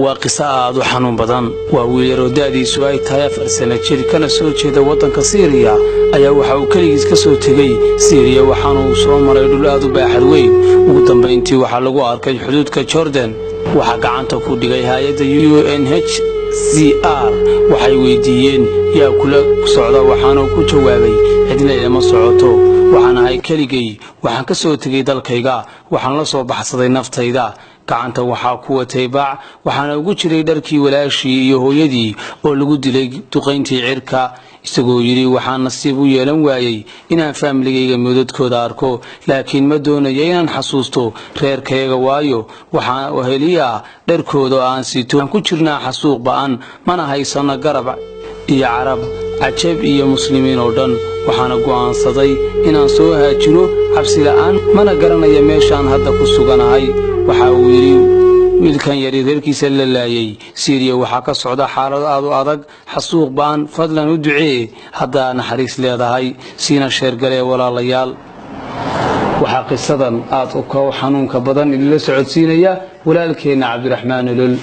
وقصة aad xanuun badan waa wiil rodaadiisu ay tahay 4 sano jir kana soo jeeda wadanka Syria ayaa waxa uu kaligiis ka soo tagay Syria waxaana uu soo maray dhul aad u baaxad weyn ugu dambeyntii waxa lagu arkay xuduudka Jordan waxa gacanta ku dhigay hay'adda UNHCR waxay weydiiyeen yaa kula socda waxaana uu ku jawaabay cidna ilama socoto waxaana ay kaligay waxaan ka soo tagay dalkayga waxaan la soo baxsaday naftayda gacanta waxa ku watay baac waxaana ugu jiray dharkii walaashii iyo hooyadii oo lagu dilay duqeyntii cirka isagoo yiri waxaan nasiib u yeelan waayay inaan familygayga mudadkooda arko laakiin ma doonayo inaan xasuusto reerkayga waayo waxaan u heliyaa dharkooda aan sito ku jirnaa xasuuq baan mana haysana garab iyo carab عجب iyo muslimiin oo dhan waxaana go'aansaday inaan soo haajiro xabsi la'aan mana garanayo meeshaan hadda ku suganahay waxa uu yiri wiilkan yari reerkiisa la laayay Syria waxa ka socda xaalad aad u adag xasuuq baan fadlan u ducee hadda naxariis leedahay siina sheer galay walaalayaal waxa qisadan aad u ka xanuunka badan ila socodsiinaya walaalkeena Cabdiraxmaan Lul